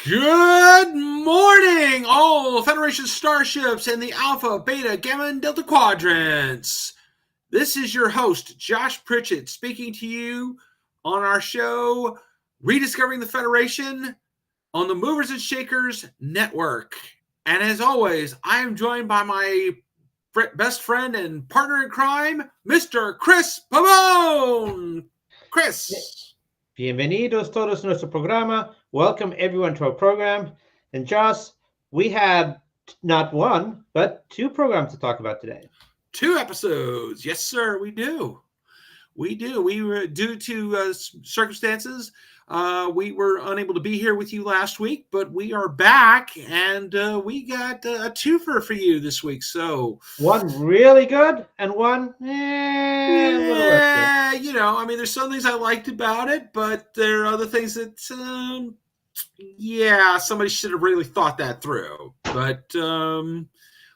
Good morning, all Federation starships and the Alpha, Beta, Gamma, and Delta quadrants. This is your host, Josh Pritchett, speaking to you on our show, Rediscovering the Federation on the Movers and Shakers Network. And as always, I am joined by my best friend and partner in crime, Mr. Chris Pavone. Chris. Bienvenidos todos a nuestro programa. Welcome everyone to our program. And Josh, we had not one, but two programs to talk about today. 2 episodes. Yes, sir, we do. We were, due to circumstances, we were unable to be here with you last week, but we are back, and we got a twofer for you this week. So one really good and one, a little less good. There's some things I liked about it, but there are other things that, somebody should have really thought that through. But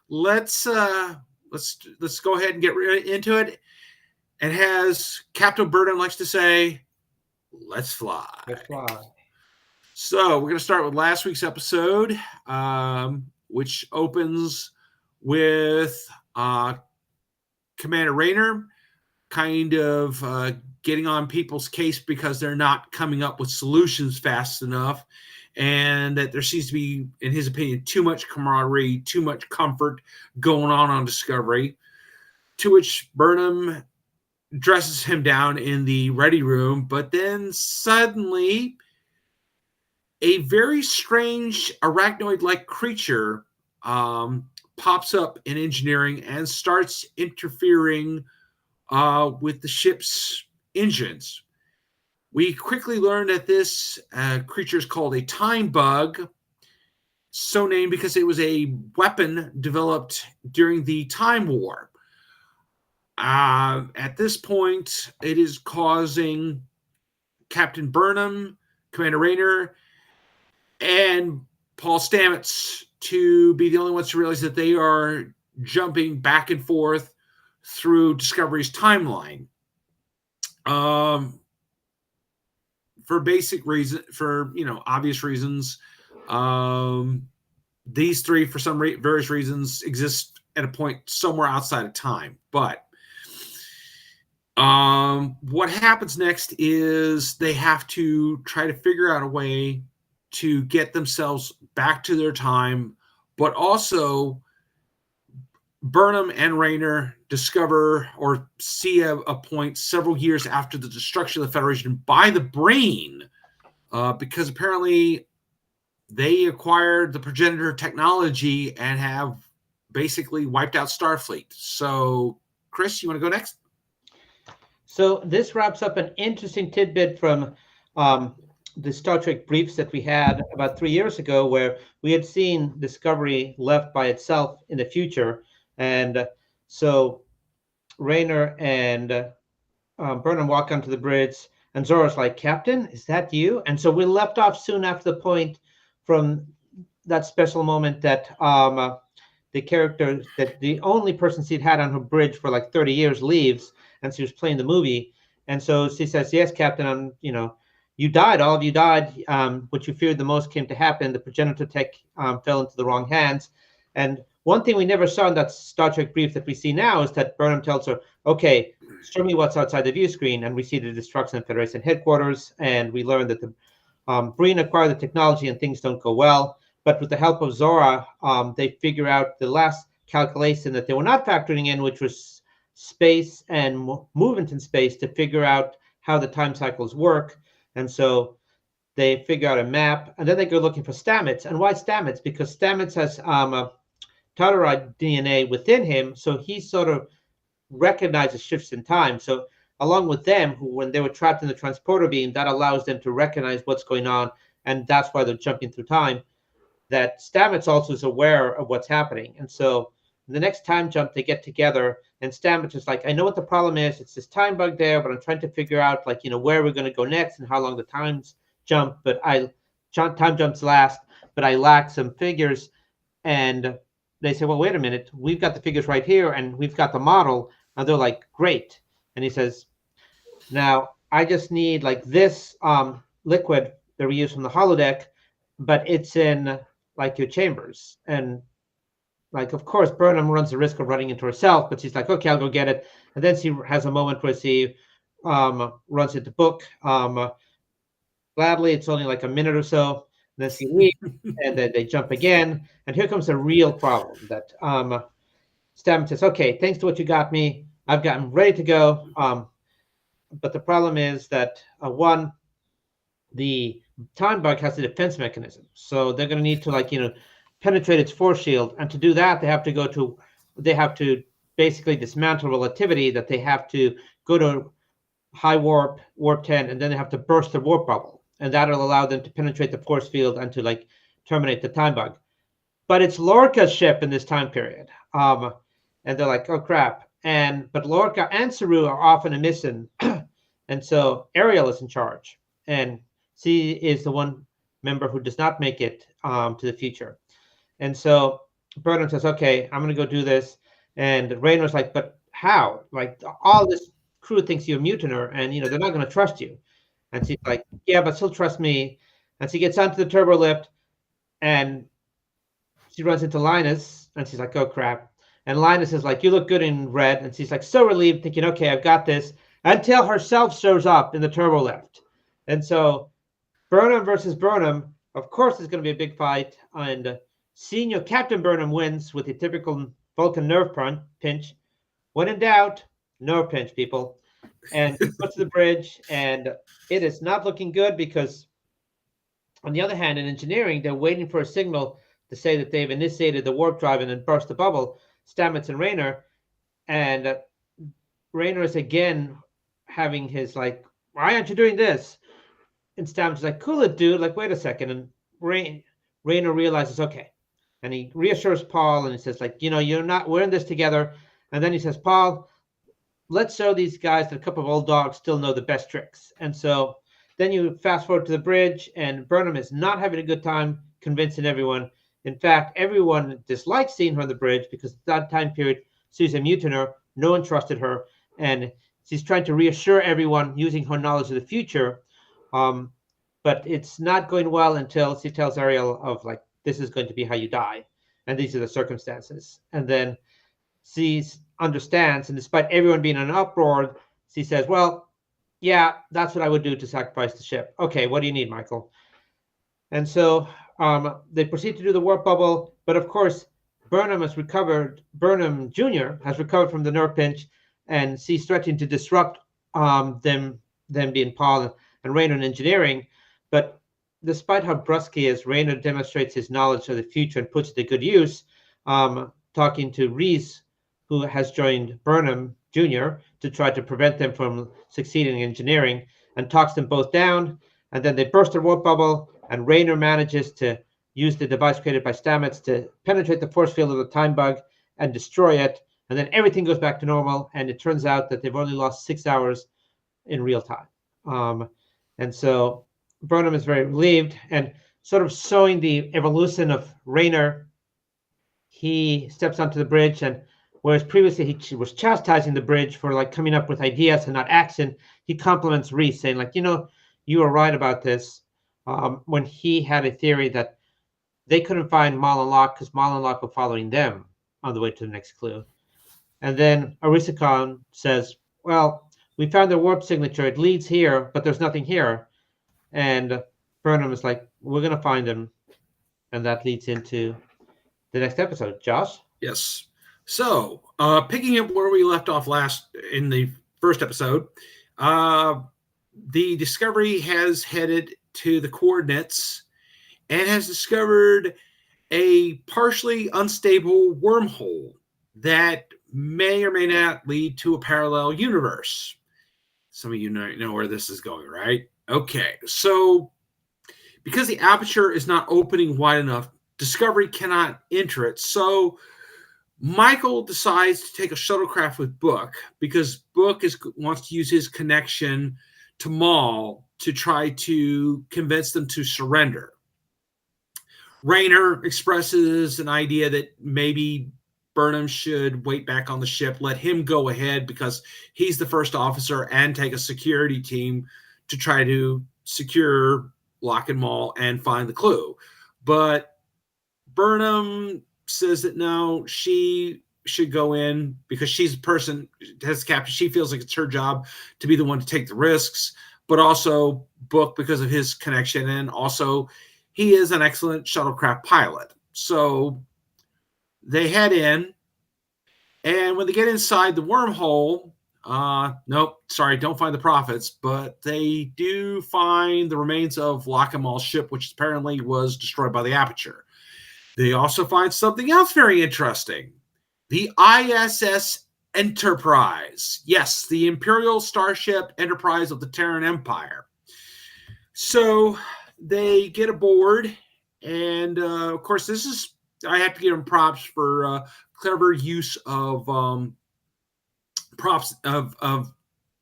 let's go ahead and get into it. And as Captain Burnham likes to say, let's fly. Let's fly. So we're going to start with last week's episode, which opens with Commander Raynor kind of getting on people's case because they're not coming up with solutions fast enough, and that there seems to be, in his opinion, too much camaraderie, too much comfort going on Discovery, to which Burnham dresses him down in the ready room, but then suddenly a very strange arachnoid-like creature pops up in engineering and starts interfering with the ship's engines. We quickly learn that this creature is called a time bug, so named because it was a weapon developed during the Time War. At this point, it is causing Captain Burnham, Commander Raynor, and Paul Stamets to be the only ones to realize that they are jumping back and forth through Discovery's timeline. For basic reason, for obvious reasons, these three, for some various reasons, exist at a point somewhere outside of time, but. What happens next is they have to try to figure out a way to get themselves back to their time, but also Burnham and Raynor discover or see a point several years after the destruction of the Federation by the Brain, because apparently they acquired the progenitor technology and have basically wiped out Starfleet. So, Chris, you want to go next? So this wraps up an interesting tidbit from the Star Trek briefs that we had about 3 years ago, where we had seen Discovery left by itself in the future. And so Raynor and Burnham walk onto the bridge, and Zora's like, "Captain, is that you?" And so we left off soon after the point from that special moment that the character, that the only person she'd had on her bridge for like 30 years leaves, and she was playing the movie. And so she says, "Yes, Captain, you died. All of you died. What you feared the most came to happen. The progenitor tech fell into the wrong hands." And one thing we never saw in that Star Trek brief that we see now is that Burnham tells her, "Okay, show me what's outside the view screen." And we see the destruction of Federation headquarters, and we learn that the Breen acquired the technology and things don't go well. But with the help of Zora, they figure out the last calculation that they were not factoring in, which was space and movement in space, to figure out how the time cycles work. And so they figure out a map, and then they go looking for Stamets. And why Stamets? Because Stamets has Telluride DNA within him, so he sort of recognizes shifts in time. So along with them, who, when they were trapped in the transporter beam, that allows them to recognize what's going on, and that's why they're jumping through time. That Stamets also is aware of what's happening. And so the next time jump, they get together, and Stamets is like, "I know what the problem is. It's this time bug there, but I'm trying to figure out, where we're going to go next and how long the times jump. But time jumps last, but I lack some figures." And they say, "Well, wait a minute. We've got the figures right here, and we've got the model." And they're like, "Great." And he says, "Now I just need like this liquid that we use from the holodeck, but it's in like your chambers. And like, of course, Burnham runs the risk of running into herself, but she's like, okay, I'll go get it. And then she has a moment where she runs into Book. Gladly, it's only like a minute or so. And then she leaves, and then they jump again. And here comes a real problem that Stamets says, okay, thanks to what you got me, I've gotten ready to go. But the problem is that, one, the time bug has a defense mechanism. So they're going to need to, like, penetrate its force shield. And to do that, they have to basically dismantle relativity, that they have to go to high warp, warp 10, and then they have to burst the warp bubble. And that'll allow them to penetrate the force field and to, like, terminate the time bug. But it's Lorca's ship in this time period. And they're like, oh crap. But Lorca and Saru are off on a mission. And so Ariel is in charge. And she is the one member who does not make it to the future. And so Burnham says, okay, I'm going to go do this. And Raynor's like, but how? Like, all this crew thinks you're a mutiner, and they're not going to trust you. And she's like, yeah, but she'll trust me. And she gets onto the turbo lift, and she runs into Linus, and she's like, oh crap. And Linus is like, you look good in red. And she's like, so relieved, thinking, okay, I've got this, until herself shows up in the turbo lift. And so Burnham versus Burnham, of course, is going to be a big fight. And Senior Captain Burnham wins with the typical Vulcan nerve pinch. When in doubt, nerve pinch, people. And he goes to the bridge, and it is not looking good, because, on the other hand, in engineering, they're waiting for a signal to say that they've initiated the warp drive and then burst the bubble, Stamets and Raynor. And Raynor is again having his, like, why aren't you doing this? And Stamets is like, cool it, dude. Like, wait a second. And Raynor realizes, okay. And he reassures Paul, and he says, like, we're in this together. And then he says, Paul, let's show these guys that a couple of old dogs still know the best tricks. And so then you fast forward to the bridge, and Burnham is not having a good time convincing everyone. In fact, everyone dislikes seeing her on the bridge, because at that time period, she's a mutiner. No one trusted her. And she's trying to reassure everyone using her knowledge of the future. But it's not going well until she tells Ariel of, like, this is going to be how you die. And these are the circumstances. And then she understands. And despite everyone being in an uproar, she says, well, yeah, that's what I would do to sacrifice the ship. Okay, what do you need, Michael? And so they proceed to do the warp bubble. But of course, Burnham Jr. has recovered from the nerve pinch, and she's threatening to disrupt them being Paul and Raynor in engineering. But despite how brusque he is, Raynor demonstrates his knowledge of the future and puts it to good use, talking to Reese, who has joined Burnham Jr. to try to prevent them from succeeding in engineering, and talks them both down. And then they burst the warp bubble, and Raynor manages to use the device created by Stamets to penetrate the force field of the time bug and destroy it. And then everything goes back to normal, and it turns out that they've only lost 6 hours in real time. And so Burnham is very relieved, and sort of showing the evolution of Raynor, he steps onto the bridge, and whereas previously he was chastising the bridge for, like, coming up with ideas and not action, he compliments Reese, saying, like, you were right about this, when he had a theory that they couldn't find Mal and Locke because Mal and Locke were following them on the way to the next clue. And then Arisakon says, well, we found their warp signature. It leads here, but there's nothing here. And Burnham is like, we're going to find them. And that leads into the next episode. Josh? Yes. So, picking up where we left off last in the first episode, the Discovery has headed to the coordinates and has discovered a partially unstable wormhole that may or may not lead to a parallel universe. Some of you know where this is going, right? Okay, so because the aperture is not opening wide enough, Discovery cannot enter it. So Michael decides to take a shuttlecraft with Book, because Book wants to use his connection to Maul to try to convince them to surrender. Raynor expresses an idea that maybe Burnham should wait back on the ship, let him go ahead because he's the first officer, and take a security team to try to secure Locke and Maul and find the clue. But Burnham says that no, she should go in because she's a person, has captain. She feels like it's her job to be the one to take the risks, but also Book because of his connection. And also, he is an excellent shuttlecraft pilot. So they head in. And when they get inside the wormhole, nope, sorry, don't find the prophets, but they do find the remains of Locke and Maul's ship, which apparently was destroyed by the Aperture. They also find something else very interesting. The ISS Enterprise. Yes, the Imperial Starship Enterprise of the Terran Empire. So they get aboard, and of course, this is, I have to give them props for clever use of props of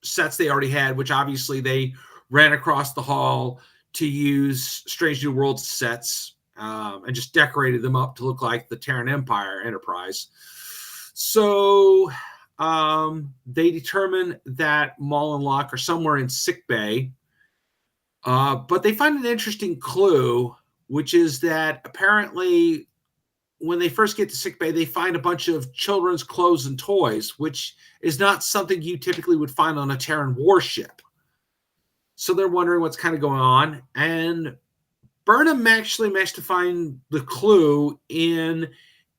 sets they already had, which obviously they ran across the hall to use Strange New Worlds sets and just decorated them up to look like the Terran Empire Enterprise. So they determine that Maul and Locke are somewhere in sickbay, but they find an interesting clue, which is that apparently when they first get to sickbay, they find a bunch of children's clothes and toys, which is not something you typically would find on a Terran warship. So they're wondering what's kind of going on. And Burnham actually managed to find the clue in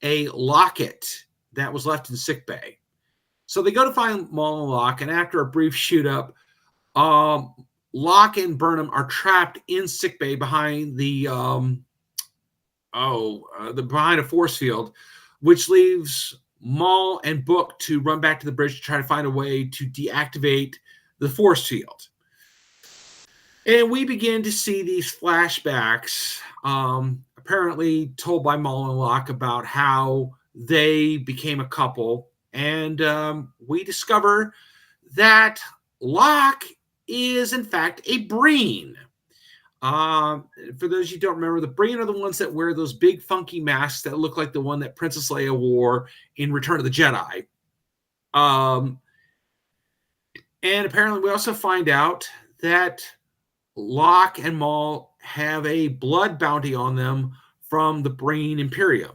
a locket that was left in sickbay. So they go to find Maul and Locke, and after a brief shoot up, Locke and Burnham are trapped in sickbay behind the behind a force field, which leaves Maul and Book to run back to the bridge to try to find a way to deactivate the force field. And we begin to see these flashbacks, apparently told by Maul and Locke, about how they became a couple. And we discover that Locke is, in fact, a Breen. For those you don't remember, the Breen are the ones that wear those big funky masks that look like the one that Princess Leia wore in Return of the Jedi. And apparently we also find out that Locke and Maul have a blood bounty on them from the Breen Imperium.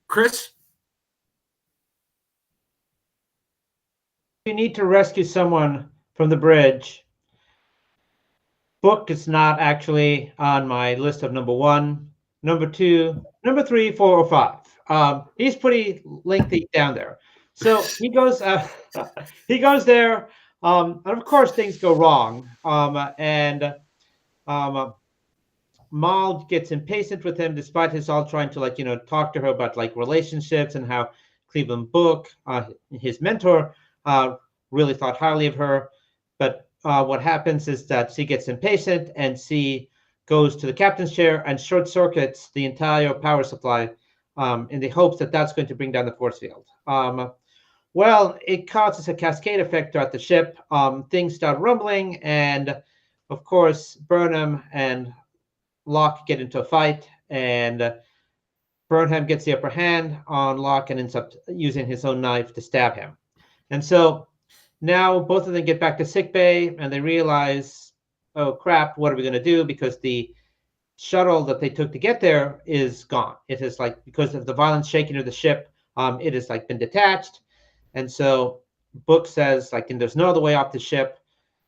Chris? You need to rescue someone from the bridge. Book is not actually on my list of number 1, number 2, number 3, 4, or 5. He's pretty lengthy down there. So he goes there, and of course things go wrong. Maul gets impatient with him, despite his all trying to talk to her about relationships and how Cleveland Book, his mentor, really thought highly of her. But what happens is that she gets impatient and she goes to the captain's chair and short circuits the entire power supply in the hopes that that's going to bring down the force field. Well, it causes a cascade effect throughout the ship. Things start rumbling, and of course, Burnham and Locke get into a fight, and Burnham gets the upper hand on Locke and ends up using his own knife to stab him. And so now both of them get back to sickbay, and they realize, oh crap, what are we going to do? Because the shuttle that they took to get there is gone. It is because of the violent shaking of the ship, it has been detached. And so Book says there's no other way off the ship,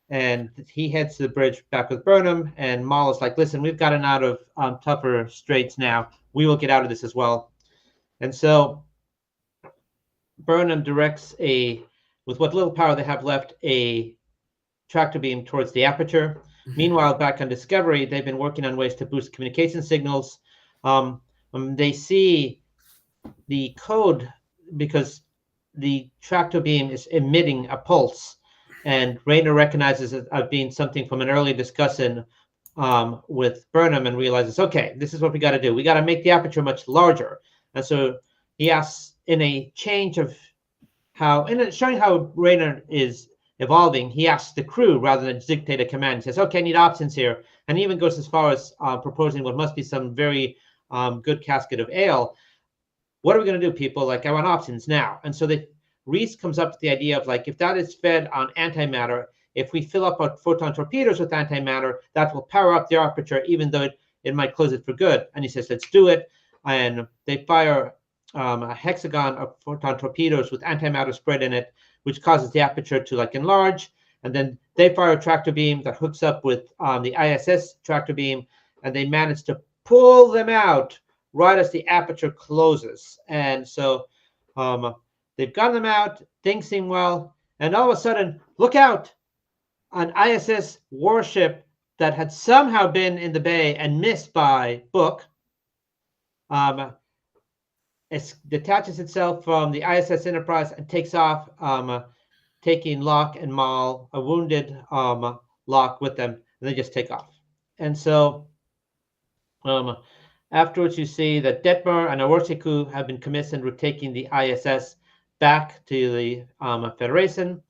and he heads to the bridge back with Burnham, and Maul is listen, we've gotten out of tougher straits now. We will get out of this as well. And so Burnham directs with what little power they have left, a tractor beam towards the Aperture. Meanwhile, back on Discovery, they've been working on ways to boost communication signals. They see the code because the tractor beam is emitting a pulse, and Rayner recognizes it as being something from an early discussion with Burnham and realizes, okay, this is what we got to do. We got to make the Aperture much larger. And so he asks, in a change of showing how Rayner is evolving, he asks the crew rather than dictate a command. He says, okay, I need options here. And he even goes as far as proposing what must be some very good casket of ale. What are we going to do, people? I want options now. And so Reese comes up with the idea of if that is fed on antimatter, if we fill up our photon torpedoes with antimatter, that will power up the aperture, even though it might close it for good. And he says, let's do it. And they fire a hexagon of photon torpedoes with antimatter spread in it, which causes the aperture to like enlarge. And then they fire a tractor beam that hooks up with the ISS tractor beam, and they manage to pull them out right as the aperture closes. And so they've gotten them out, things seem well, and all of a sudden, look out! An ISS warship that had somehow been in the bay and missed by Book it detaches itself from the ISS Enterprise and takes off, taking Locke and Mal, a wounded Locke, with them, and they just take off. And so afterwards, you see that Detmer and Aworsiku have been commissioned with taking the ISS back to the Federation,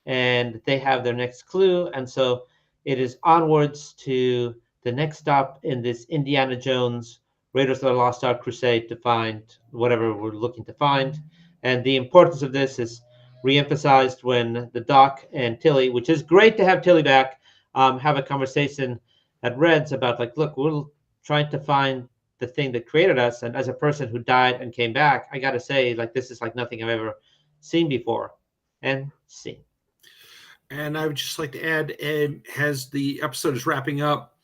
and they have their next clue. And so it is onwards to the next stop in this Indiana Jones Raiders of the Lost Ark crusade to find whatever we're looking to find. And the importance of this is reemphasized when the Doc and Tilly, which is great to have Tilly back, have a conversation at Reds about like, look, we're trying to find the thing that created us. And as a person who died and came back, I got to say, like, this is like nothing I've ever seen before and seen. And I would just like to add, as the episode is wrapping up,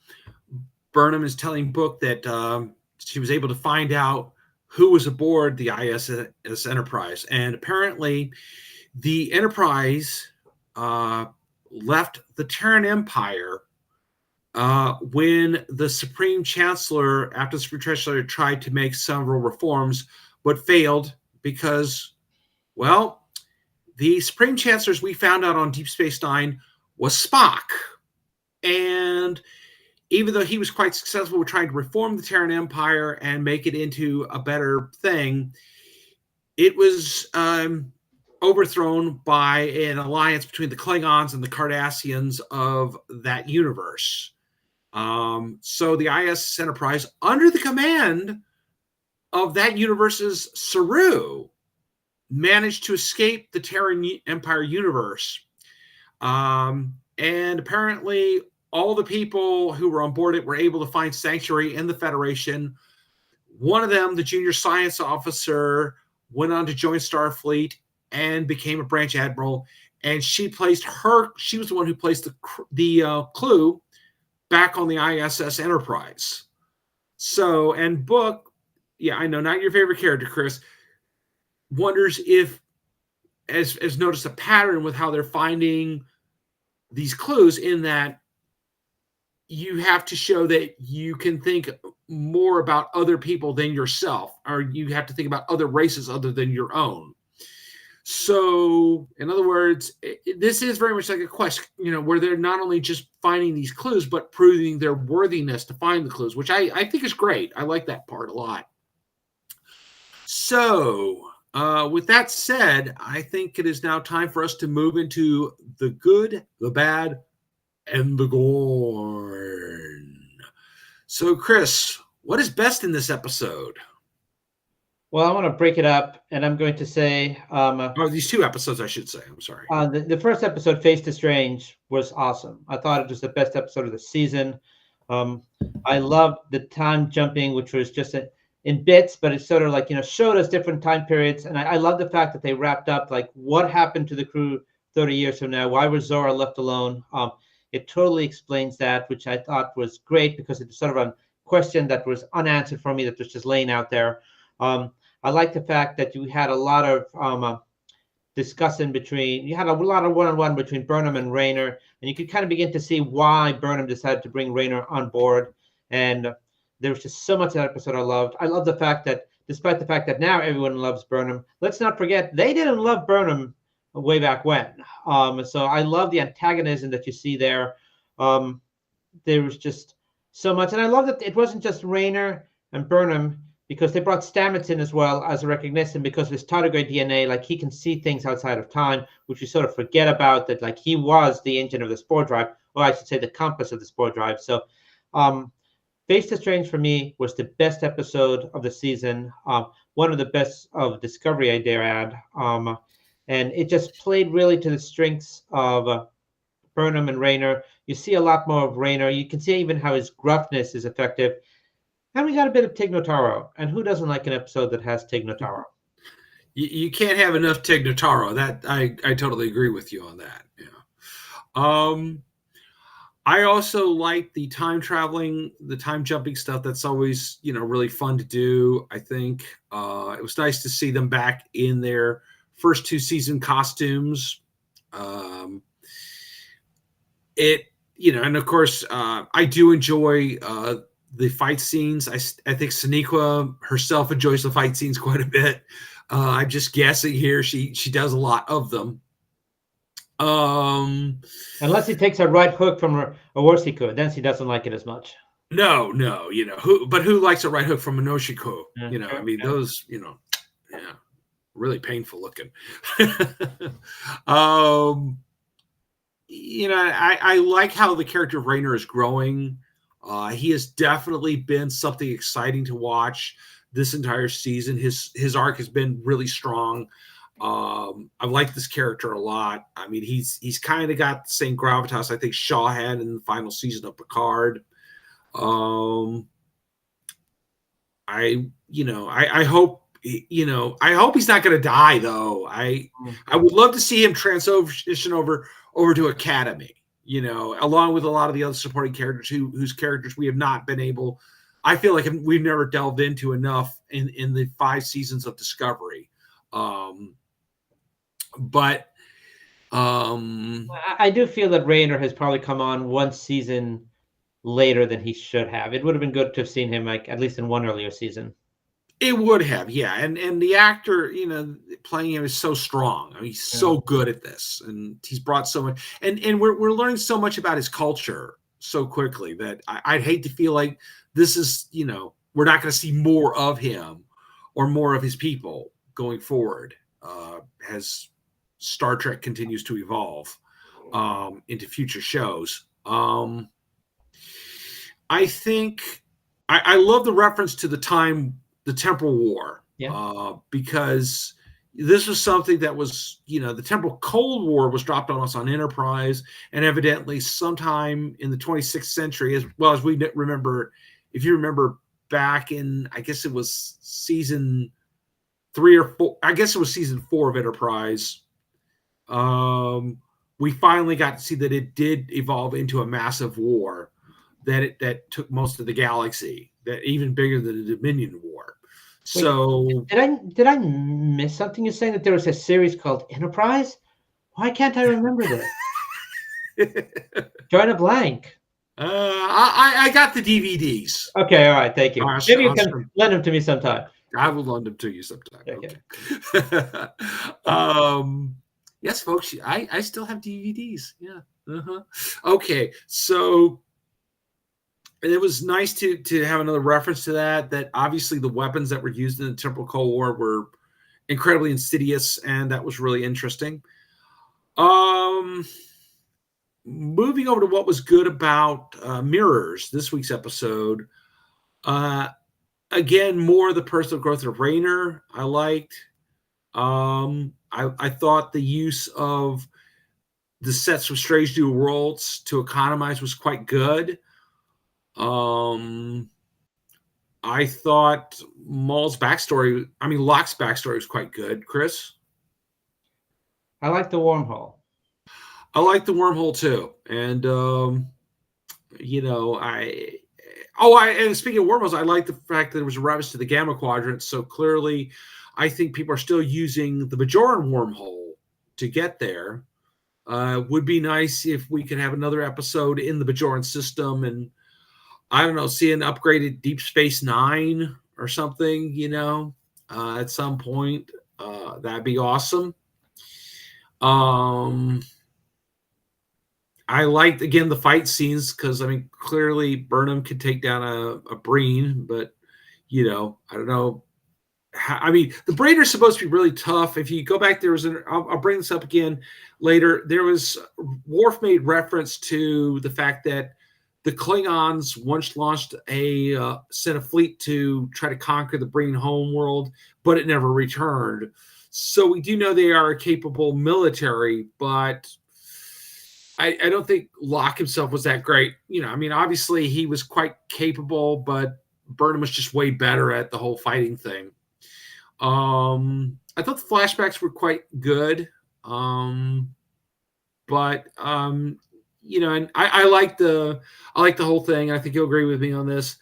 Burnham is telling Book that she was able to find out who was aboard the ISS Enterprise. And apparently the Enterprise left the Terran Empire when the Supreme Chancellor, after the Supreme Chancellor, tried to make several reforms, but failed because, well, the Supreme Chancellor, we found out on Deep Space Nine, was Spock. And even though he was quite successful with trying to reform the Terran Empire and make it into a better thing, it was overthrown by an alliance between the Klingons and the Cardassians of that universe. So the ISS Enterprise, under the command of that universe's Saru, managed to escape the Terran Empire universe. And apparently all the people who were on board it were able to find sanctuary in the Federation. One of them, the junior science officer, went on to join Starfleet and became a branch admiral. And she was the one who placed the clue back on the ISS Enterprise. So, and Book, yeah, I know, not your favorite character, Chris, wonders if, has noticed a pattern with how they're finding these clues, in that you have to show that you can think more about other people than yourself, or you have to think about other races other than your own. So, in other words, this is very much like a quest, where they're not only just finding these clues, but proving their worthiness to find the clues, which I think is great. I like that part a lot. So, with that said, I think it is now time for us to move into the good, the bad, and the Gorn. So, Chris, what is best in this episode? Well, I want to break it up, and I'm going to say... these two episodes, I should say. I'm sorry. The first episode, Face to Strange, was awesome. I thought it was the best episode of the season. I loved the time jumping, which was just in bits, but it sort of like, showed us different time periods. And I love the fact that they wrapped up, like, what happened to the crew 30 years from now? Why was Zora left alone? It totally explains that, which I thought was great, because it's sort of a question that was unanswered for me, that was just laying out there. I like the fact that you had a lot of discussion you had a lot of one-on-one between Burnham and Raynor, and you could kind of begin to see why Burnham decided to bring Raynor on board. And there was just so much of that episode I loved. I love the fact that, despite the fact that now everyone loves Burnham, let's not forget, they didn't love Burnham way back when. So I love the antagonism that you see there. There was just so much. And I love that it wasn't just Raynor and Burnham, because they brought Stamets in as well as a recognition, because of his tardigrade DNA. Like, he can see things outside of time, which we sort of forget about, that like he was the engine of the spore drive, or I should say the compass of the spore drive. So Face to Strange for me was the best episode of the season, one of the best of Discovery, I dare add. And it just played really to the strengths of Burnham and Rayner. You see a lot more of Rayner. You can see even how his gruffness is effective. And we got a bit of Tig Notaro. And who doesn't like an episode that has Tig Notaro? You can't have enough Tig Notaro. That I totally agree with you on that. Yeah. I also like the time traveling, the time jumping stuff. That's always, really fun to do. I think it was nice to see them back in their first 2 season costumes. It, and of course, I do enjoy the fight scenes. I think Sonequa herself enjoys the fight scenes quite a bit. I'm just guessing here. She does a lot of them. Unless he takes a right hook from her, or worse he could, then she doesn't like it as much. No, who likes a right hook from a Noshiko? I mean, those, yeah, really painful looking. I like how the character of Rayner is growing. He has definitely been something exciting to watch this entire season. His arc has been really strong. I like this character a lot. I mean, he's kind of got the same gravitas I think Shaw had in the final season of Picard. I hope he's not going to die though. I would love to see him transition over to Academy. Along with a lot of the other supporting characters whose characters we have not been able. I feel like we've never delved into enough in the 5 seasons of Discovery. But I do feel that Rayner has probably come on 1 season later than he should have. It would have been good to have seen him at least in one earlier season. It would have, yeah. And the actor, playing him is so strong. I mean, he's so good at this, and he's brought so much. And we're learning so much about his culture so quickly that I'd hate to feel like this is, we're not going to see more of him or more of his people going forward as Star Trek continues to evolve into future shows. I think I love the reference to the temporal war, because this was something that was, the temporal Cold War was dropped on us on Enterprise, and evidently sometime in the 26th century, as well as we remember, if you remember back in, I guess it was season 3 or 4, I guess it was season 4 of Enterprise, we finally got to see that it did evolve into a massive war that took most of the galaxy, that even bigger than the Dominion War. So did I miss something? You're saying that there was a series called Enterprise? Why can't I remember this? Drawing a blank. I got the DVDs. Okay, all right, thank you. Maybe you can lend them to me sometime. I will lend them to you sometime. Okay. Yes, folks, I still have DVDs. Yeah. Okay, so it was nice to have another reference to that obviously the weapons that were used in the Temporal Cold War were incredibly insidious, and that was really interesting. Moving over to what was good about Mirrors, this week's episode. Again, more of the personal growth of Rayner I liked. I thought the use of the sets of Strange New Worlds to economize was quite good. I thought Locke's backstory was quite good. Chris? I like the wormhole. I like the wormhole too. And, and speaking of wormholes, I like the fact that there was a reference to the Gamma Quadrant. So clearly, I think people are still using the Bajoran wormhole to get there. Would be nice if we could have another episode in the Bajoran system and, I don't know, see an upgraded Deep Space Nine or something, at some point. That'd be awesome. I liked, again, the fight scenes because, clearly Burnham could take down a Breen, but, I don't know. The Breen are supposed to be really tough. If you go back, there was I'll bring this up again later. There was, Worf made reference to the fact that the Klingons once launched sent a fleet to try to conquer the Breen homeworld, but it never returned. So we do know they are a capable military, but I don't think Locke himself was that great. I mean, obviously he was quite capable, but Burnham was just way better at the whole fighting thing. I thought the flashbacks were quite good. But and I like the whole thing. I think you'll agree with me on this.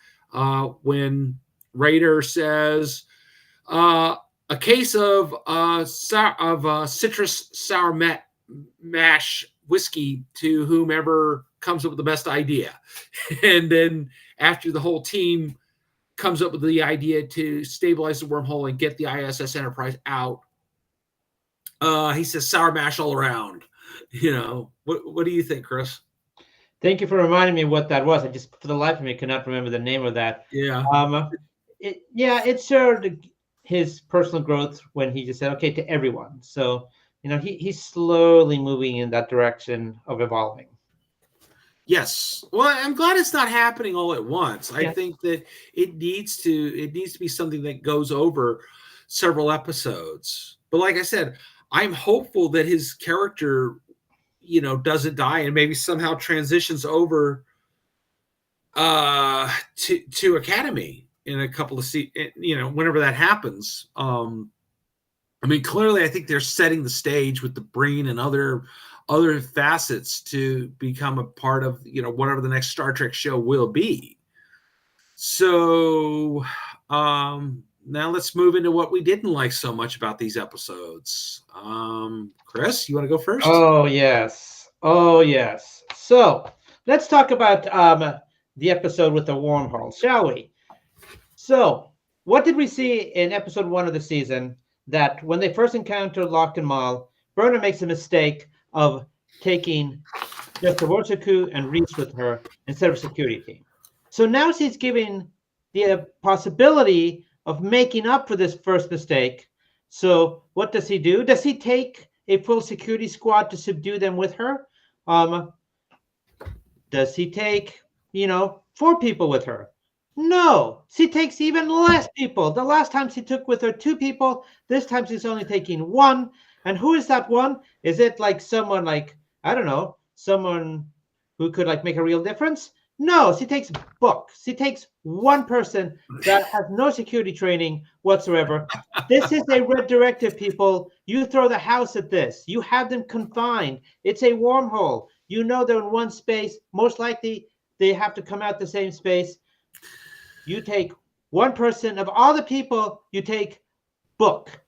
When Raider says uh, a case of citrus sour mash whiskey to whomever comes up with the best idea, and then after the whole team comes up with the idea to stabilize the wormhole and get the ISS Enterprise out, he says sour mash all around. What do you think, Chris? Thank you for reminding me what that was. I just, for the life of me, cannot remember the name of that. Yeah. It showed his personal growth when he just said, okay, to everyone. So, he's slowly moving in that direction of evolving. Yes. Well, I'm glad it's not happening all at once. I Yeah. think that it needs to be something that goes over several episodes. But like I said, I'm hopeful that his character, doesn't die and maybe somehow transitions over to Academy in a couple of whenever that happens. I mean, clearly, I think they're setting the stage with the Breen and other facets to become a part of whatever the next Star Trek show will be. So now let's move into what we didn't like so much about these episodes. Chris, you want to go first? Oh yes, oh yes. So let's talk about the episode with the wormhole, shall we? So, what did we see in episode 1 of the season? That when they first encounter Locke and Mal, Burnham makes a mistake of taking just Dvorak and Reese with her instead of security team. So now she's giving the possibility of making up for this first mistake. So what does he do? Does he take a full security squad to subdue them with her? Does he take, 4 people with her? No, she takes even less people. The last time she took with her 2 people. This time she's only taking 1. And who is that one? Is it like someone like, I don't know, someone who could like make a real difference? No, she takes Book. She takes one person that has no security training whatsoever. This is a red directive, people. You throw the house at this. You have them confined. It's a wormhole. You know they're in one space. Most likely they have to come out the same space. You take one person. Of all the people, you take Book.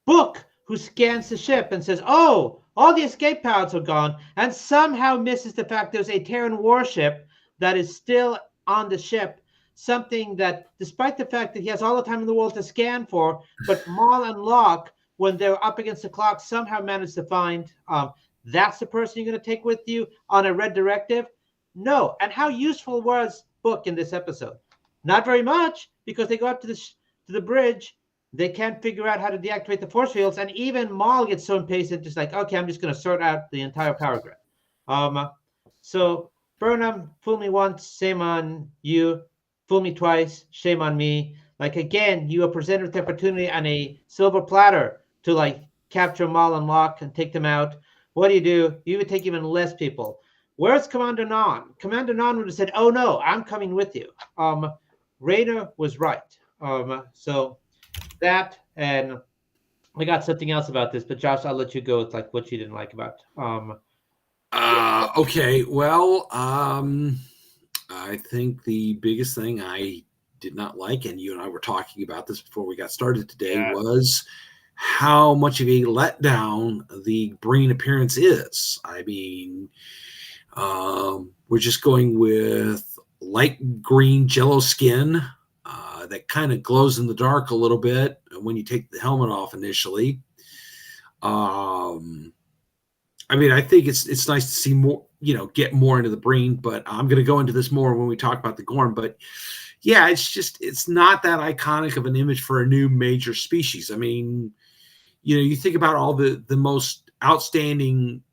Book, who scans the ship and says, oh, all the escape pods are gone, and somehow misses the fact there's a Terran warship that is still on the ship, something that, despite the fact that he has all the time in the world to scan for, but Mal and Locke, when they're up against the clock, somehow managed to find. That's the person you're going to take with you on a red directive? No. And how useful was Book in this episode? Not very much, because they go up to the bridge. They can't figure out how to deactivate the force fields, and even Mal gets so impatient, just like, okay, I'm just going to sort out the entire power grid. So Burnham, fool me once, shame on you. Fool me twice, shame on me. Like, again, you are presented with the opportunity on a silver platter to like capture Mal and Locke and take them out. What do? You would take even less people. Where's Commander Non? Commander Non would have said, oh no, I'm coming with you. Raider was right. So that, and I got something else about this, but Josh, I'll let you go with like what you didn't like about. Okay, well, I think the biggest thing I did not like, and you and I were talking about this before we got started today, was how much of a letdown the Breen appearance is. I mean, we're just going with light green jello skin that kind of glows in the dark a little bit when you take the helmet off initially. I mean, I think it's nice to see more, get more into the Breen, but I'm going to go into this more when we talk about the Gorn. But yeah, it's not that iconic of an image for a new major species. I mean, you think about all the most outstanding,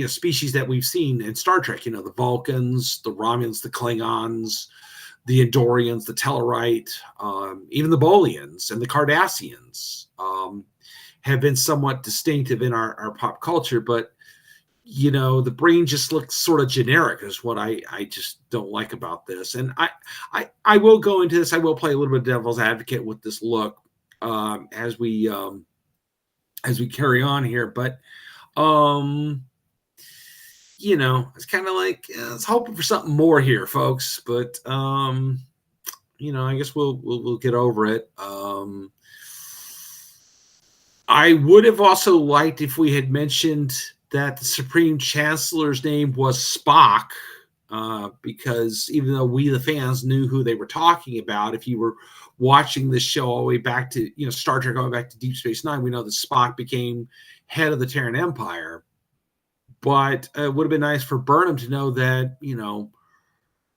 species that we've seen in Star Trek, the Vulcans, the Romulans, the Klingons, the Andorians, the Tellarite, even the Bolians and the Cardassians have been somewhat distinctive in our pop culture. But the Breen just looks sort of generic is what I just don't like about this. And I will go into this. I will play a little bit of devil's advocate with this look as we carry on here. But it's kind of like it's hoping for something more here, folks. But I guess we'll get over it. I would have also liked if we had mentioned that the Supreme Chancellor's name was Spock, because even though we, the fans, knew who they were talking about, if you were watching this show all the way back to Star Trek, going back to Deep Space Nine, we know that Spock became head of the Terran Empire. But it would have been nice for Burnham to know that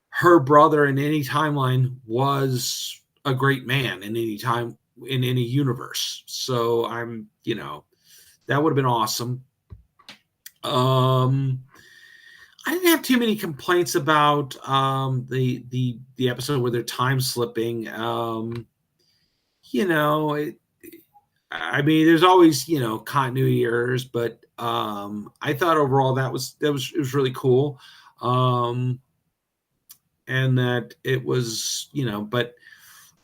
her brother in any timeline was a great man in any time in any universe. So that would have been awesome. I didn't have too many complaints about the episode where they're time slipping. There's always continuity errors, but I thought overall it was really cool, and that it was but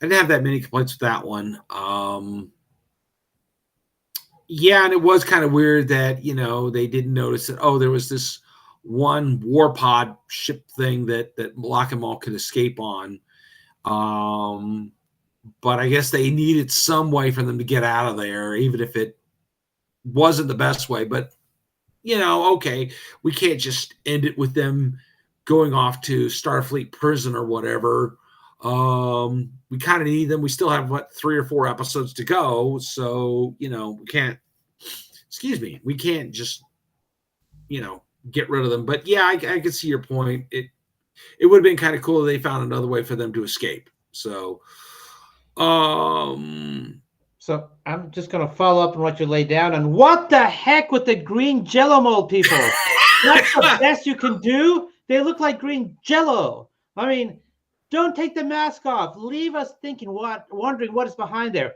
I didn't have that many complaints with that one. Yeah, and it was kind of weird that they didn't notice that there was this one war pod ship thing that Lock and Maul could escape on. But I guess they needed some way for them to get out of there, even if it wasn't the best way. But okay, we can't just end it with them going off to Starfleet prison or whatever. We kind of need them. We still have 3 or 4 episodes to go, so we can't. Excuse me, we can't just get rid of them. But yeah, I can see your point. It would have been kind of cool if they found another way for them to escape. So, So I'm just going to follow up on what you laid down. And what the heck with the green Jello mold people? That's the best you can do. They look like green Jello. I mean, don't take the mask off. Leave us wondering what is behind there.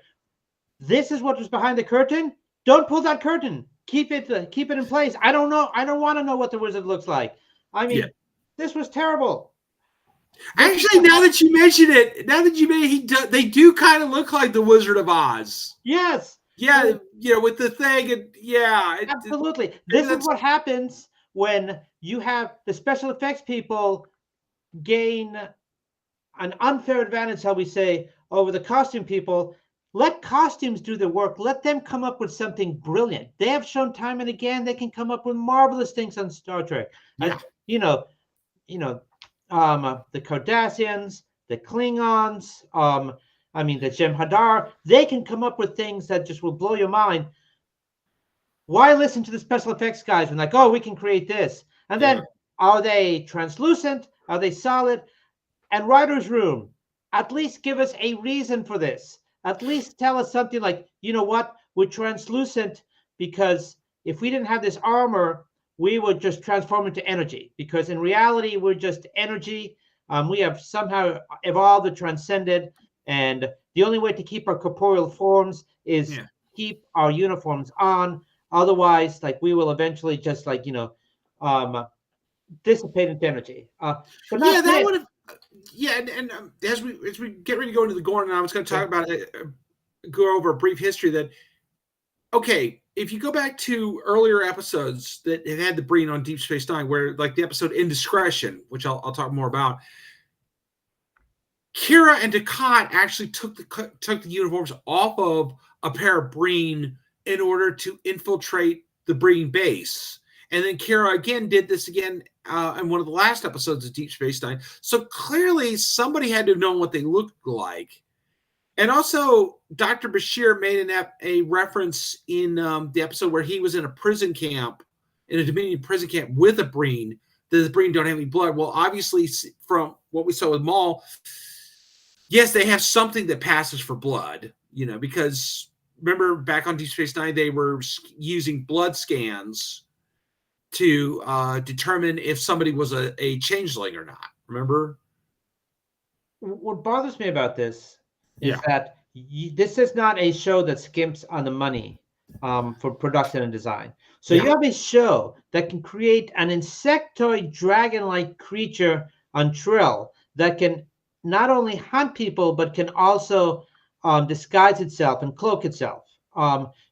This is what was behind the curtain. Don't pull that curtain. Keep it in place. I don't know. I don't want to know what the wizard looks like. I mean, This was terrible. Actually, now that you mention it, they do kind of look like the Wizard of Oz. Yes. Yeah, with the thing, and absolutely. This is what happens when you have the special effects people gain an unfair advantage, shall we say, over the costume people. Let costumes do the work. Let them come up with something brilliant. They have shown time and again they can come up with marvelous things on Star Trek. Yeah. The Cardassians, the Klingons, the Jem'Hadar, they can come up with things that just will blow your mind. Why listen to the special effects guys when we can create this? And then, are they translucent? Are they solid? And writer's room, at least give us a reason for this. At least tell us something like, we're translucent because if we didn't have this armor, we would just transform into energy. Because in reality, we're just energy. We have somehow evolved or transcended. And the only way to keep our corporeal forms is keep our uniforms on. Otherwise, we will eventually just dissipate into energy. But that would have. Yeah, and as we get ready to go into the Gorn, and I was going to talk about it, go over a brief history that. Okay, if you go back to earlier episodes that had the Breen on Deep Space Nine, where the episode Indiscretion, which I'll talk more about, Kira and Dukat actually took the uniforms off of a pair of Breen in order to infiltrate the Breen base. And then Kira again did this again in one of the last episodes of Deep Space Nine. So clearly somebody had to have known what they looked like. And also, Dr. Bashir made a reference in the episode where he was in a prison camp, in a Dominion prison camp with a Breen, that the Breen don't have any blood. Well, obviously, from what we saw with Maul, yes, they have something that passes for blood, because remember back on Deep Space Nine, they were using blood scans to determine if somebody was a changeling or not. Remember? What bothers me about this is that this is not a show that skimps on the money. for production and design. So Yeah. you have a show that can create an insectoid dragon-like creature on Trill that can not only hunt people but can also disguise itself and cloak itself.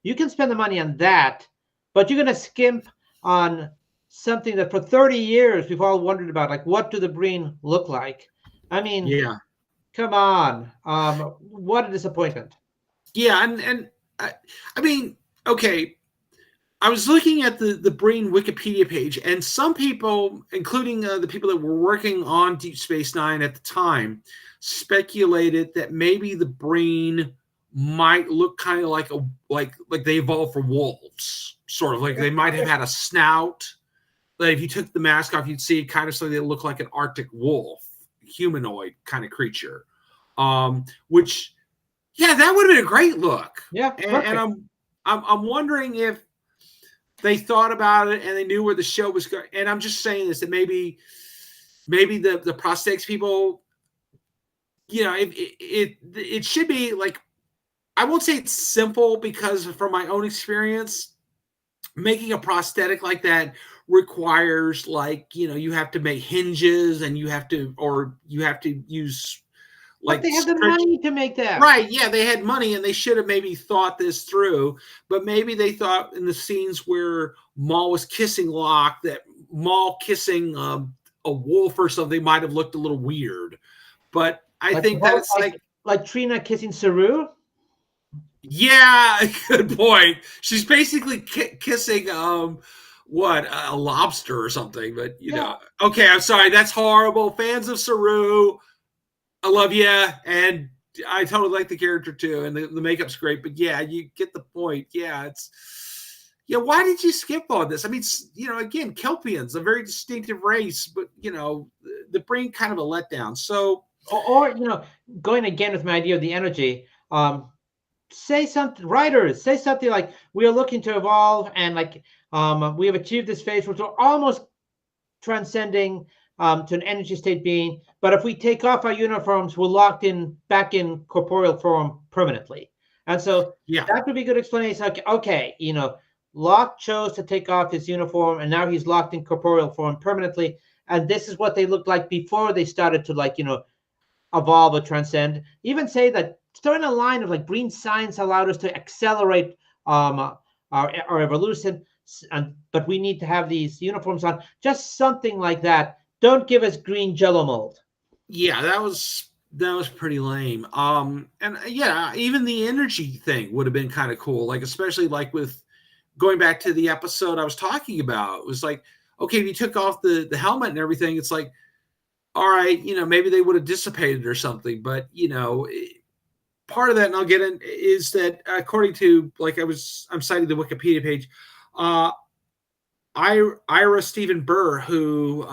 You can spend the money on that, but you're going to skimp on something that for 30 years we've all wondered about, like what do the Breen look like? I mean, Yeah. come on, what a disappointment. Yeah. And I, I mean, okay. I was looking at the Brain Wikipedia page, and some people, including the people that were working on Deep Space Nine at the time, speculated that maybe the Brain might look kind of like like they evolved from wolves, sort of like they might have had a snout. That if you took the mask off, you'd see it kind of so they look like an Arctic wolf, humanoid kind of creature. Which, yeah, that would have been a great look. Yeah, And perfect. I'm wondering if they thought about it and they knew where the show was going. And I'm just saying this, that maybe the prosthetics people, it should be like, I won't say it's simple, because from my own experience, making a prosthetic like that requires, like, you have to make hinges, and you have to use But like they have the stretch. money to make them. Right, yeah, they had money, and they should have maybe thought this through. But maybe they thought in the scenes where Maul was kissing Locke, that Maul kissing a wolf or something might have looked a little weird. But I Like the think that whole it's like, like Trina kissing Saru. yeah, good point. She's basically kissing what, a lobster or something. But Yeah. okay, I'm sorry, that's horrible. Fans of Saru, I love you, and I totally like the character too, and the makeup's great. But yeah, you get the point. Yeah, yeah. Why did you skip on this? I mean, again, Kelpians, a very distinctive race, but the Brain kind of a letdown. So Or going again with my idea of the energy. Say something, writers, say something like we are looking to evolve, and like we have achieved this phase which we're almost transcending to an energy state being. But if we take off our uniforms, we're locked in back in corporeal form permanently. And so yeah, that would be a good explanation. Okay, Locke chose to take off his uniform, and now he's locked in corporeal form permanently. And this is what they looked like before they started to evolve or transcend. Even say that starting a line of like green science allowed us to accelerate our evolution, but we need to have these uniforms on. Just something like that. Don't give us green Jello mold. yeah, that was pretty lame. And yeah, even the energy thing would have been kind of cool. Like, especially like with going back to the episode I was talking about, it was like, okay, if you took off the helmet and everything, it's like, all right, maybe they would have dissipated or something. But part of that, and I'll get in, is that according to, like, I'm citing the Wikipedia page, uh, Ira Stephen Burr, who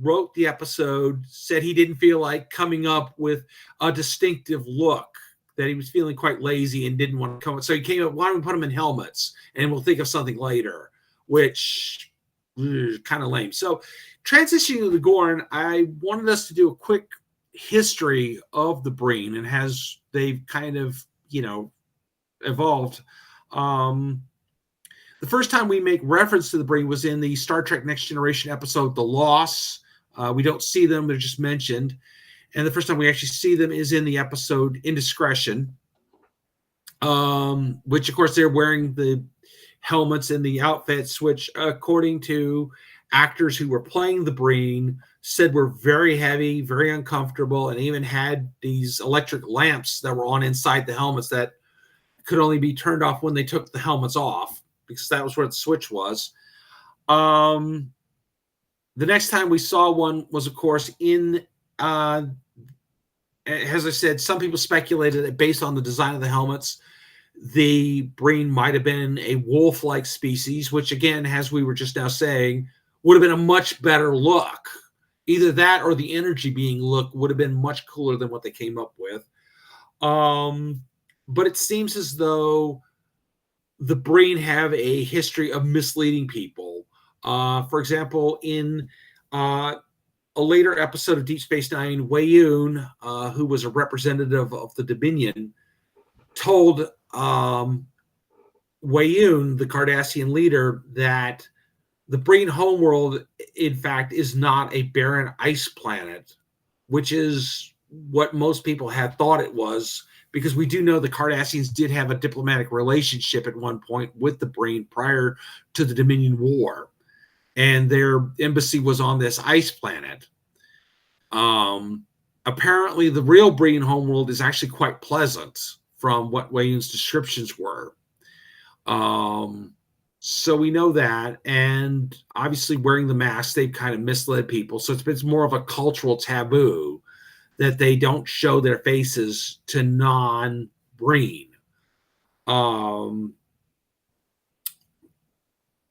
wrote the episode, said he didn't feel like coming up with a distinctive look, that he was feeling quite lazy and didn't want to come up. So he came up, why don't we put them in helmets and we'll think of something later, which kind of lame. So transitioning to the Gorn, I wanted us to do a quick history of the Breen and has they've kind of, evolved. The first time we make reference to the Breen was in the Star Trek Next Generation episode, The Loss. We don't see them, they're just mentioned. And the first time we actually see them is in the episode Indiscretion, which, of course, they're wearing the helmets and the outfits, which, according to actors who were playing the Breen, said were very heavy, very uncomfortable, and even had these electric lamps that were on inside the helmets that could only be turned off when they took the helmets off, because that was where the switch was. The next time we saw one was, of course, in, as I said, some people speculated that based on the design of the helmets, the Breen might have been a wolf-like species, which, again, as we were just now saying, would have been a much better look. Either that or the energy being look would have been much cooler than what they came up with. But it seems as though the Breen have a history of misleading people. For example, in a later episode of Deep Space Nine, Wei Yun, who was a representative of the Dominion, told Wayun, the Cardassian leader, that the Breen homeworld, in fact, is not a barren ice planet, which is what most people had thought it was, because we do know the Cardassians did have a diplomatic relationship at one point with the Breen prior to the Dominion War, and their embassy was on this ice planet. Apparently, the real Breen homeworld is actually quite pleasant from what Wayne's descriptions were. So we know that, and obviously wearing the mask, they've kind of misled people. So it's more of a cultural taboo that they don't show their faces to non-Breen.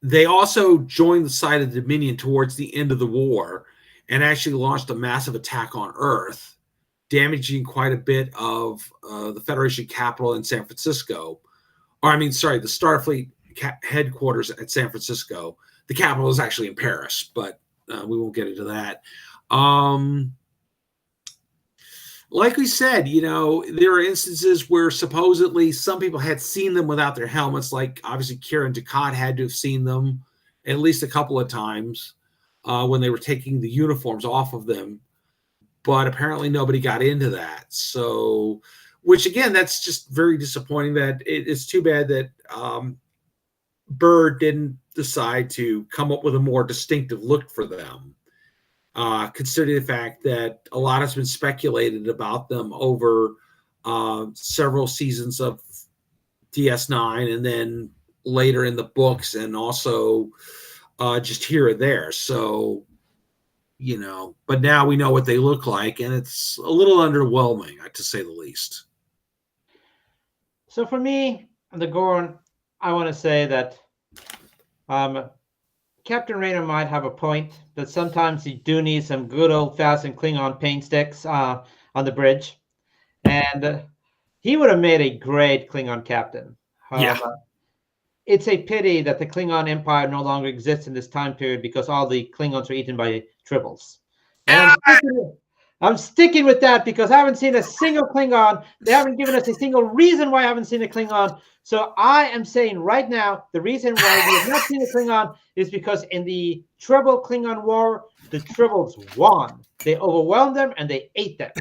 They also joined the side of the Dominion towards the end of the war and actually launched a massive attack on Earth, damaging quite a bit of the Federation capital in San Francisco. Or, I mean, sorry, the Starfleet headquarters at San Francisco. The capital is actually in Paris, but we won't get into that. Like we said, you know, there are instances where supposedly some people had seen them without their helmets, like obviously Kieran Dukat had to have seen them at least a couple of times when they were taking the uniforms off of them. But apparently nobody got into that. So, which again, that's just very disappointing. That it's too bad that Bird didn't decide to come up with a more distinctive look for them. Considering the fact that a lot has been speculated about them over several seasons of DS9 and then later in the books and also just here or there. So, you know, but now we know what they look like, and it's a little underwhelming, to say the least. So for me, the Gorn, I want to say that Captain Rayner might have a point that sometimes you do need some good old-fashioned Klingon paint sticks on the bridge, and he would have made a great Klingon captain. Yeah. It's a pity that the Klingon Empire no longer exists in this time period because all the Klingons are eaten by tribbles. And I'm sticking with that because I haven't seen a single Klingon. They haven't given us a single reason why I haven't seen a Klingon. So I am saying right now, the reason why we have not seen a Klingon is because in the Tribble Klingon War, the Tribbles won. They overwhelmed them and they ate them.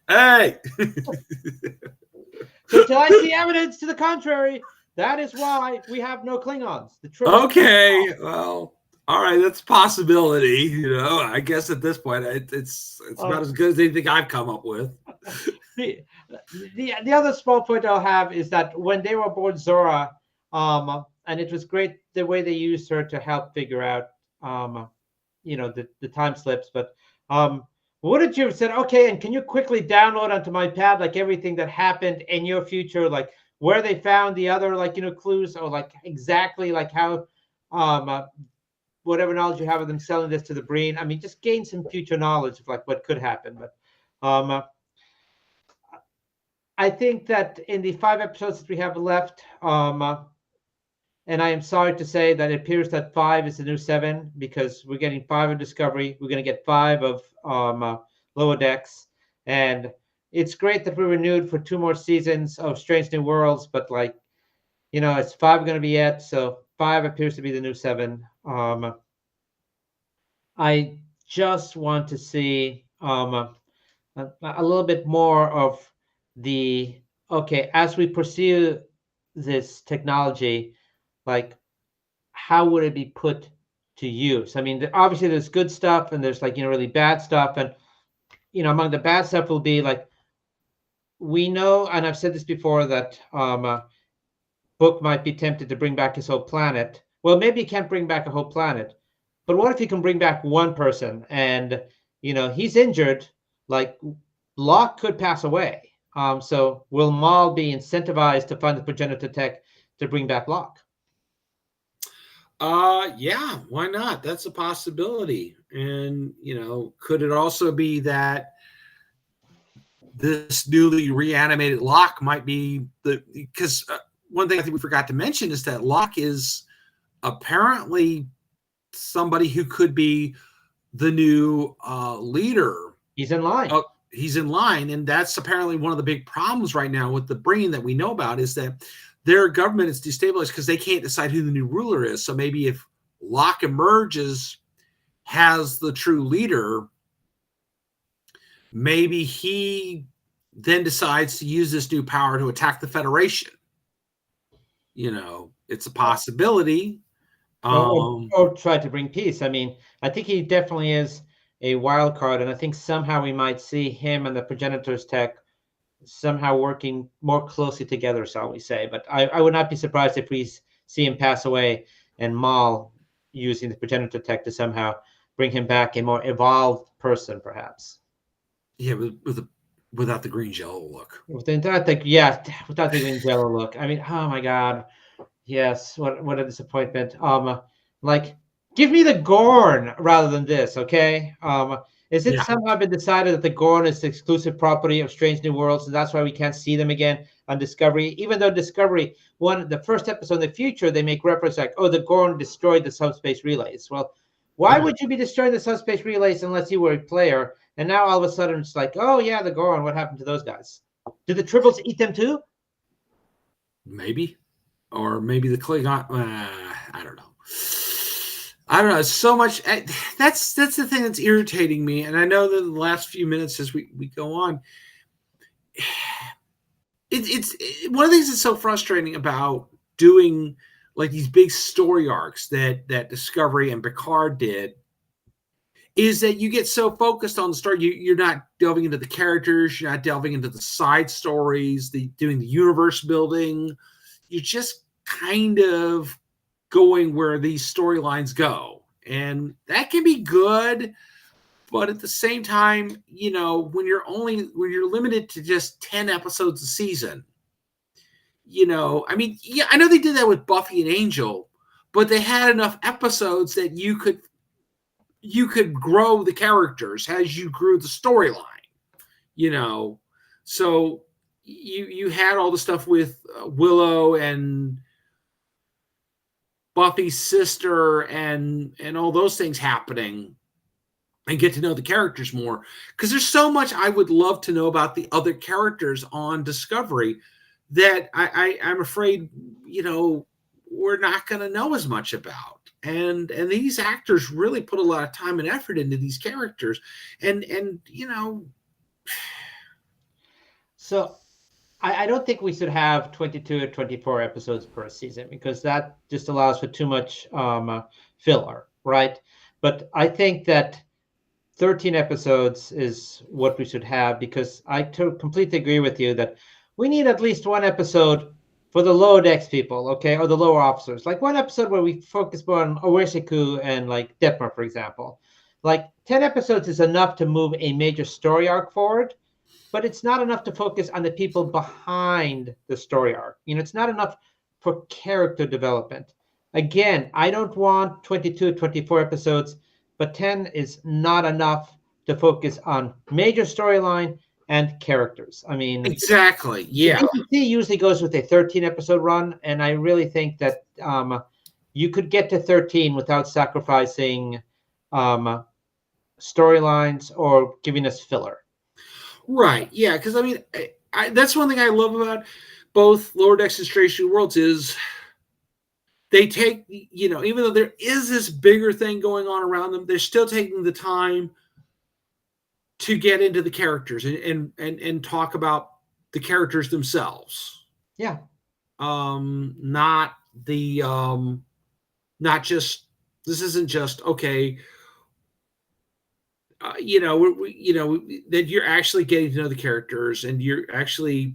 Hey! So until I see evidence to the contrary, that is why we have no Klingons. The Tribbles. Okay, well, all right, that's a possibility. You know, I guess at this point, it's about as good as anything I've come up with. The other small point I'll have is that when they were aboard Zora, and it was great the way they used her to help figure out, you know, the time slips. But wouldn't you have said, okay, and can you quickly download onto my pad like everything that happened in your future, like where they found the other, like, you know, clues, or like exactly like how whatever knowledge you have of them selling this to the Breen. I mean, just gain some future knowledge of like what could happen. But I think that in the 5 episodes that we have left, and I am sorry to say that it appears that 5 is the new 7 because we're getting 5 of Discovery. We're going to get 5 of Lower Decks. And it's great that we're renewed for 2 more seasons of Strange New Worlds, but like, you know, it's 5 going to be it. So 5 appears to be the new 7. I just want to see a little bit more of the, okay, as we pursue this technology, like how would it be put to use? I mean, obviously there's good stuff and there's like, you know, really bad stuff. And, you know, among the bad stuff will be like, we know, and I've said this before, that Book might be tempted to bring back his whole planet. Well, maybe he can't bring back a whole planet, but what if he can bring back one person and, you know, he's injured, like Locke could pass away. So will Maul be incentivized to find the progenitor tech to bring back Locke? Yeah, why not? That's a possibility. And, you know, could it also be that this newly reanimated Locke might be because one thing I think we forgot to mention is that Locke is apparently somebody who could be the new leader. He's in line. He's in line, and that's apparently one of the big problems right now with the Breen that we know about, is that their government is destabilized because they can't decide who the new ruler is. So maybe if Locke emerges, has the true leader, maybe he then decides to use this new power to attack the Federation. It's a possibility. Or try to bring peace. I mean, I think he definitely is a wild card, and I think somehow we might see him and the progenitors tech somehow working more closely together, shall we say. But I would not be surprised if we see him pass away and Maul using the progenitor tech to somehow bring him back a more evolved person, perhaps. Yeah, without the green jello look. Without the green jello look. I mean, oh my god. Yes, what a disappointment. Like, give me the Gorn rather than this, okay? Is it Yeah. somehow been decided that the Gorn is the exclusive property of Strange New Worlds, and that's why we can't see them again on Discovery? Even though Discovery, the first episode in the future, they make reference like, oh, the Gorn destroyed the subspace relays. Well, why would you be destroying the subspace relays unless you were a player? And now all of a sudden it's like, oh yeah, the Gorn, what happened to those guys? Did the Tribbles eat them too? Maybe. Or maybe the Klingon. I don't know. It's so much. That's the thing that's irritating me. And I know that in the last few minutes as we go on, it's one of the things that's so frustrating about doing like these big story arcs that Discovery and Picard did is that you get so focused on the story, you're not delving into the characters, you're not delving into the side stories, doing the universe building. You're just kind of going where these storylines go. And that can be good, but at the same time, when you're limited to just 10 episodes a season, I mean, yeah, I know they did that with Buffy and Angel, but they had enough episodes that you could grow the characters as you grew the storyline, so you had all the stuff with Willow and Buffy's sister and all those things happening, and get to know the characters more, because there's so much I would love to know about the other characters on Discovery that I'm afraid we're not going to know as much about. And these actors really put a lot of time and effort into these characters, and So I don't think we should have 22 or 24 episodes per season, because that just allows for too much filler, right? But I think that 13 episodes is what we should have, because I completely agree with you that we need at least one episode for the low decks people, okay, or the lower officers. Like one episode where we focus more on Oreshiku and like Detmer, for example. Like 10 episodes is enough to move a major story arc forward, but it's not enough to focus on the people behind the story arc. It's not enough for character development. Again, I don't want 22, 24 episodes, but 10 is not enough to focus on major storyline and characters. I mean, exactly, yeah. The BBC usually goes with a 13 episode run, and I really think that you could get to 13 without sacrificing storylines or giving us filler. Right, yeah, because I mean, that's one thing I love about both Lower Decks and Strange New Worlds is they take, even though there is this bigger thing going on around them, they're still taking the time to get into the characters and talk about the characters themselves. Yeah. Not just, this isn't just, okay, that you're actually getting to know the characters, and you're actually,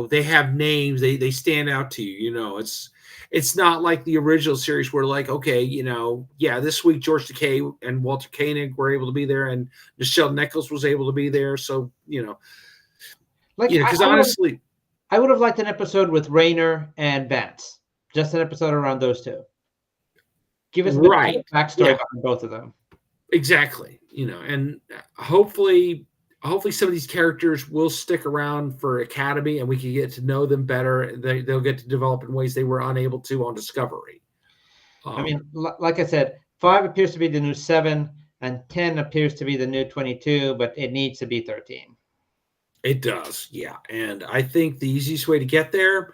they have names, they stand out to you. It's not like the original series where like, okay, this week George Takei and Walter Koenig were able to be there, and Nichelle Nichols was able to be there. So, because honestly, I would have liked an episode with Rayner and Vance, just an episode around those two. Give us a bit of backstory behind both of them. Exactly. And hopefully some of these characters will stick around for Academy, and we can get to know them better. They'll get to develop in ways they were unable to on Discovery. I mean, like I said, 5 appears to be the new 7, and 10 appears to be the new 22, but it needs to be 13. It does, yeah. And I think the easiest way to get there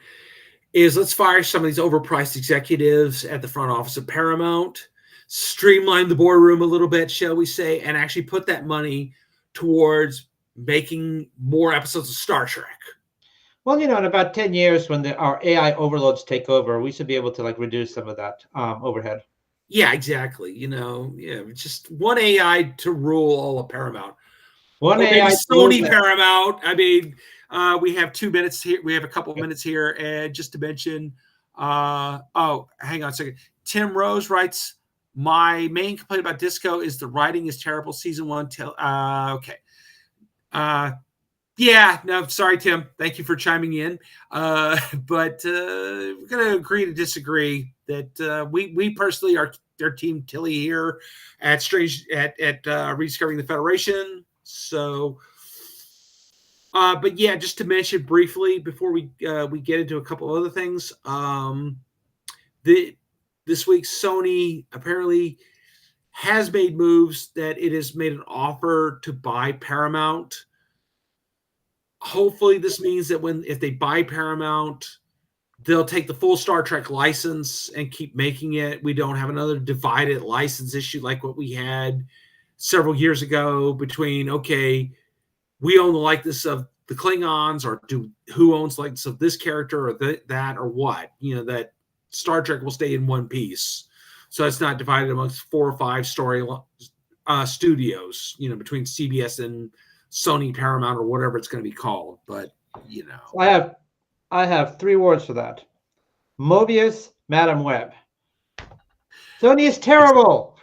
is let's fire some of these overpriced executives at the front office of Paramount, streamline the boardroom a little bit, shall we say, and actually put that money towards making more episodes of Star Trek. Well, in about 10 years, when our AI overloads take over, we should be able to like reduce some of that overhead. Yeah, exactly. Yeah, just one AI to rule all of Paramount. One Or maybe AI to rule Sony them. Paramount. I mean, we have 2 minutes here. We have a couple of minutes here, and just to mention, hang on a second. Tim Rose writes, "My main complaint about Disco is the writing is terrible. Season one, okay, yeah, no, sorry, Tim. Thank you for chiming in, but we're gonna agree to disagree. That we personally are their team Tilly here at Strange at Rediscovering the Federation. So, but yeah, just to mention briefly before we get into a couple other things, this week Sony apparently has made moves that it has made an offer to buy Paramount. Hopefully, this means that if they buy Paramount, they'll take the full Star Trek license and keep making it. We don't have another divided license issue like what we had several years ago between, okay, we own the likeness of the Klingons, or who owns the likeness of this character or that or what? That Star Trek will stay in one piece. So it's not divided amongst 4 or 5 story studios, between CBS and Sony, Paramount, or whatever it's going to be called. But, I have 3 words for that. Mobius, Madam Web. Sony is terrible.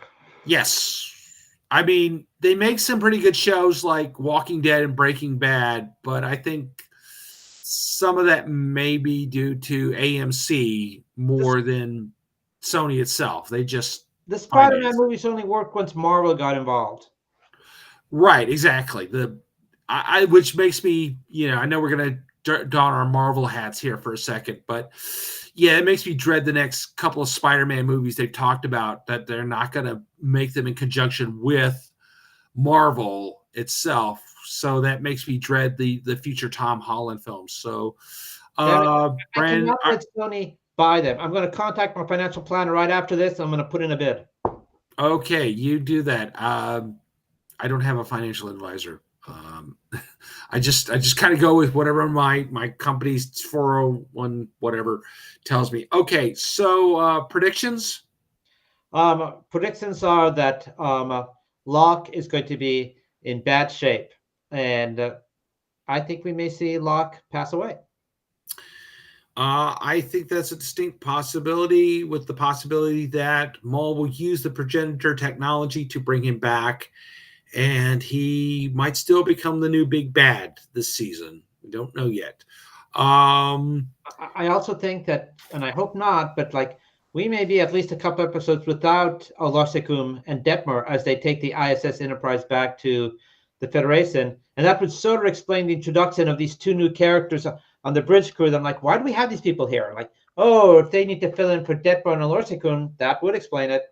Yes. I mean, they make some pretty good shows like Walking Dead and Breaking Bad, but I think some of that may be due to AMC more than Sony itself. They just the Spider-Man movies only worked once Marvel got involved. Right, exactly. Which makes me, I know we're gonna don our Marvel hats here for a second, but yeah, it makes me dread the next couple of Spider-Man movies they've talked about, that they're not gonna make them in conjunction with Marvel itself. So that makes me dread the future Tom Holland films. So, I Brandon, cannot let Sony buy them. I'm going to contact my financial planner right after this. I'm going to put in a bid. Okay, you do that. I don't have a financial advisor. I just kind of go with whatever my company's 401 whatever tells me. Okay, so predictions. Predictions are that Locke is going to be in bad shape, and I think we may see Locke pass away. I think that's a distinct possibility, with the possibility that Maul will use the progenitor technology to bring him back, and he might still become the new big bad this season. We don't know yet. I also think that, and I hope not, but like we may be at least a couple episodes without Olosikum and Detmer as they take the ISS Enterprise back to the Federation, and that would sort of explain the introduction of these 2 new characters on the bridge crew. I'm like, why do we have these people here? Like, oh, if they need to fill in for Detmer and Olosikum, that would explain it.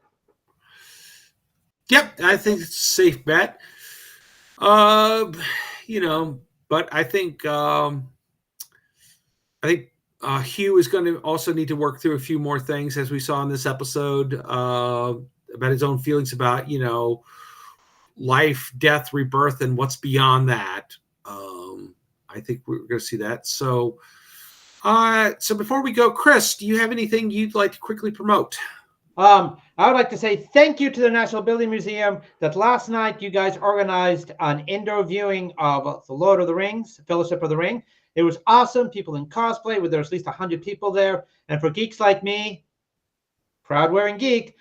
Yep, I think it's a safe bet. But I think Hugh is going to also need to work through a few more things, as we saw in this episode, about his own feelings about life, death, rebirth, and what's beyond that. I think we're going to see that. So before we go, Chris, do you have anything you'd like to quickly promote? I would like to say thank you to the National Building Museum that last night you guys organized an indoor viewing of The Lord of the Rings, Fellowship of the Ring. It was awesome. People in cosplay, there was at least 100 people there. And for geeks like me, proud wearing geek,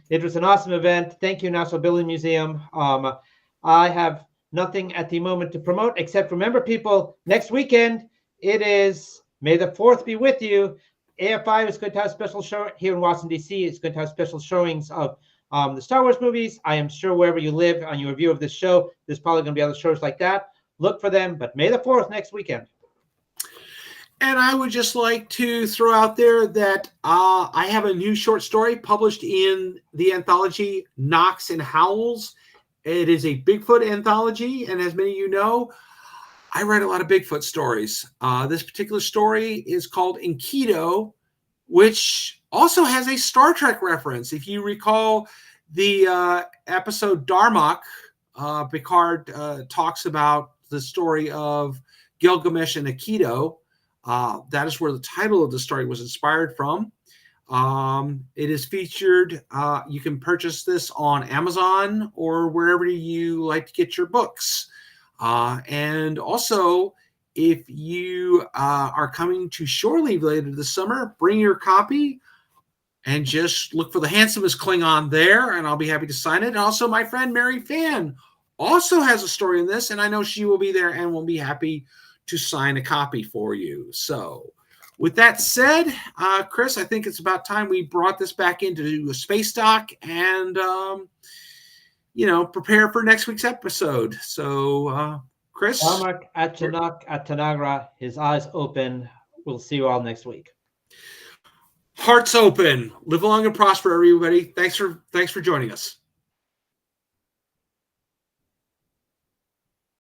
it was an awesome event. Thank you, National Building Museum. I have nothing at the moment to promote, except remember, people, next weekend, it is May the 4th be with you. AFI is going to have a special show here in Washington, D.C. It's going to have special showings of the Star Wars movies. I am sure wherever you live on your review of this show, there's probably going to be other shows like that. Look for them, but May the 4th next weekend. And I would just like to throw out there that I have a new short story published in the anthology Knox and Howls. It is a Bigfoot anthology, and as many of you know, I write a lot of Bigfoot stories. This particular story is called Enkidu, which also has a Star Trek reference. If you recall the episode Darmok, Picard talks about the story of Gilgamesh and Enkidu. That is where the title of the story was inspired from. It is featured. You can purchase this on Amazon or wherever you like to get your books. And also, if you are coming to shore leave later this summer, bring your copy and just look for the handsomest Klingon there, and I'll be happy to sign it. And also, my friend Mary Fan also has a story in this, and I know she will be there and will be happy to sign a copy for you. So, with that said, Chris, I think it's about time we brought this back into a space dock and, prepare for next week's episode. So, Chris. Darmok Achanak Atanagra, his eyes open. We'll see you all next week. Hearts open. Live long and prosper, everybody. Thanks for joining us.